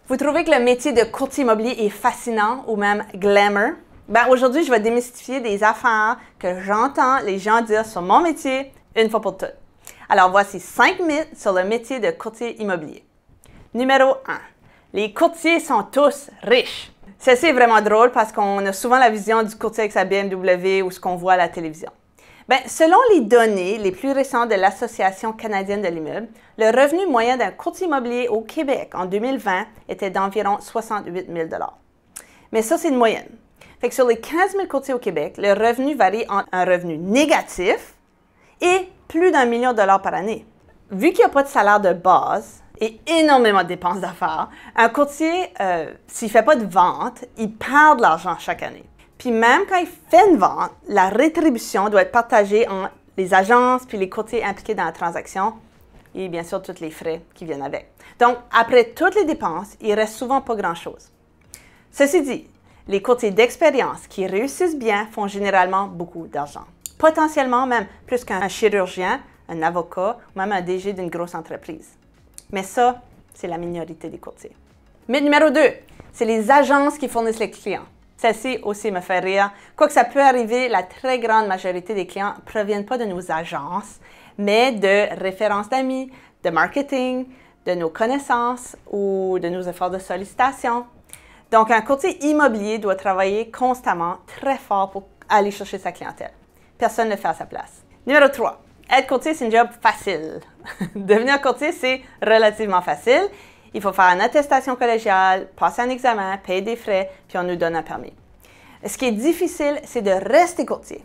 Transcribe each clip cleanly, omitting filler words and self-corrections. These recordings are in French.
Vous trouvez que le métier de courtier immobilier est fascinant ou même glamour? Ben, aujourd'hui, je vais démystifier des affaires que j'entends les gens dire sur mon métier une fois pour toutes. Alors, voici 5 mythes sur le métier de courtier immobilier. Numéro 1. Les courtiers sont tous riches. Ceci est vraiment drôle parce qu'on a souvent la vision du courtier avec sa BMW ou ce qu'on voit à la télévision. Bien, selon les données les plus récentes de l'Association canadienne de l'immeuble, le revenu moyen d'un courtier immobilier au Québec en 2020 était d'environ 68 000 $. Mais ça, c'est une moyenne. Fait que sur les 15 000 courtiers au Québec, le revenu varie entre un revenu négatif et plus d'1 million de dollars par année. Vu qu'il n'y a pas de salaire de base et énormément de dépenses d'affaires, un courtier, s'il ne fait pas de vente, il perd de l'argent chaque année. Puis même quand il fait une vente, la rétribution doit être partagée entre les agences puis les courtiers impliqués dans la transaction et bien sûr tous les frais qui viennent avec. Donc, après toutes les dépenses, il ne reste souvent pas grand-chose. Ceci dit, les courtiers d'expérience qui réussissent bien font généralement beaucoup d'argent. Potentiellement même plus qu'un chirurgien, un avocat ou même un DG d'une grosse entreprise. Mais ça, c'est la minorité des courtiers. Mythe numéro 2, c'est les agences qui fournissent les clients. Celle-ci aussi me fait rire. Quoique ça peut arriver, la très grande majorité des clients ne proviennent pas de nos agences, mais de références d'amis, de marketing, de nos connaissances ou de nos efforts de sollicitation. Donc, un courtier immobilier doit travailler constamment, très fort pour aller chercher sa clientèle. Personne ne le fait à sa place. Numéro 3. Être courtier, c'est un job facile. Devenir courtier, c'est relativement facile. Il faut faire une attestation collégiale, passer un examen, payer des frais, puis on nous donne un permis. Ce qui est difficile, c'est de rester courtier.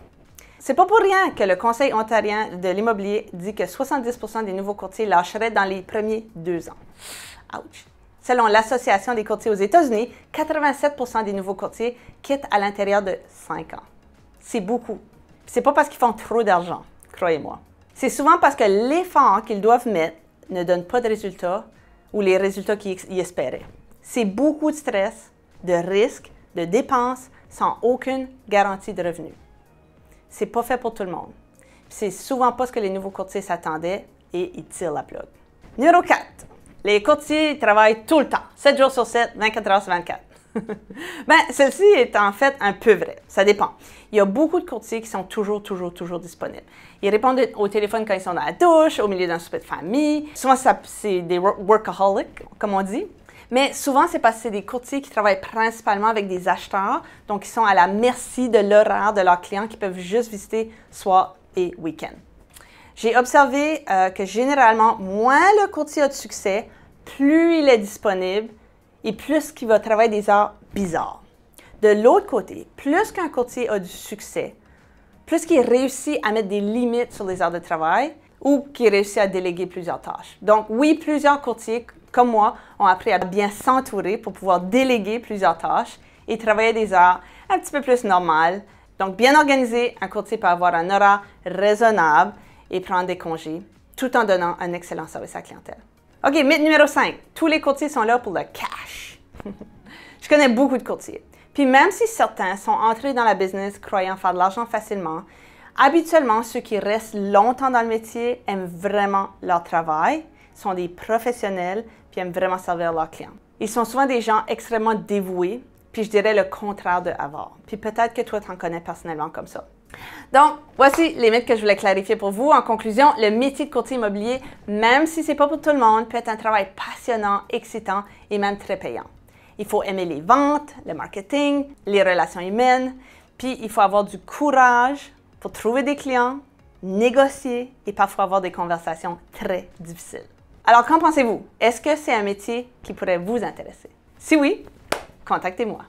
C'est pas pour rien que le Conseil ontarien de l'immobilier dit que 70% des nouveaux courtiers lâcheraient dans les premiers 2 ans. Ouch! Selon l'Association des courtiers aux États-Unis, 87% des nouveaux courtiers quittent à l'intérieur de 5 ans. C'est beaucoup. C'est pas parce qu'ils font trop d'argent, croyez-moi. C'est souvent parce que l'effort qu'ils doivent mettre ne donne pas de résultats ou les résultats qu'ils y espéraient. C'est beaucoup de stress, de risques, de dépenses sans aucune garantie de revenus. C'est pas fait pour tout le monde. C'est souvent pas ce que les nouveaux courtiers s'attendaient et ils tirent la plug. Numéro 4. Les courtiers travaillent tout le temps, 7 jours sur 7, 24 heures sur 24. Bien, celle-ci est en fait un peu vraie. Ça dépend. Il y a beaucoup de courtiers qui sont toujours disponibles. Ils répondent au téléphone quand ils sont dans la douche, au milieu d'un souper de famille. Souvent, c'est des workaholics, comme on dit. Mais souvent, c'est parce que c'est des courtiers qui travaillent principalement avec des acheteurs, donc ils sont à la merci de l'horaire de leurs clients qui peuvent juste visiter soir et week-end. J'ai observé que généralement, moins le courtier a de succès, plus il est disponible et plus qu'il va travailler des heures bizarres. De l'autre côté, plus qu'un courtier a du succès, plus qu'il réussit à mettre des limites sur les heures de travail ou qu'il réussit à déléguer plusieurs tâches. Donc oui, plusieurs courtiers, comme moi, ont appris à bien s'entourer pour pouvoir déléguer plusieurs tâches et travailler des heures un petit peu plus normales. Donc bien organisé, un courtier peut avoir un horaire raisonnable et prendre des congés, tout en donnant un excellent service à la clientèle. OK, mythe numéro 5. Tous les courtiers sont là pour le cash. Je connais beaucoup de courtiers. Puis même si certains sont entrés dans la business croyant faire de l'argent facilement, habituellement, ceux qui restent longtemps dans le métier aiment vraiment leur travail, sont des professionnels, puis aiment vraiment servir leurs clients. Ils sont souvent des gens extrêmement dévoués, puis je dirais le contraire de avares. Puis peut-être que toi, tu en connais personnellement comme ça. Donc, voici les mythes que je voulais clarifier pour vous. En conclusion, le métier de courtier immobilier, même si ce n'est pas pour tout le monde, peut être un travail passionnant, excitant et même très payant. Il faut aimer les ventes, le marketing, les relations humaines, puis il faut avoir du courage pour trouver des clients, négocier et parfois avoir des conversations très difficiles. Alors, qu'en pensez-vous? Est-ce que c'est un métier qui pourrait vous intéresser? Si oui, contactez-moi.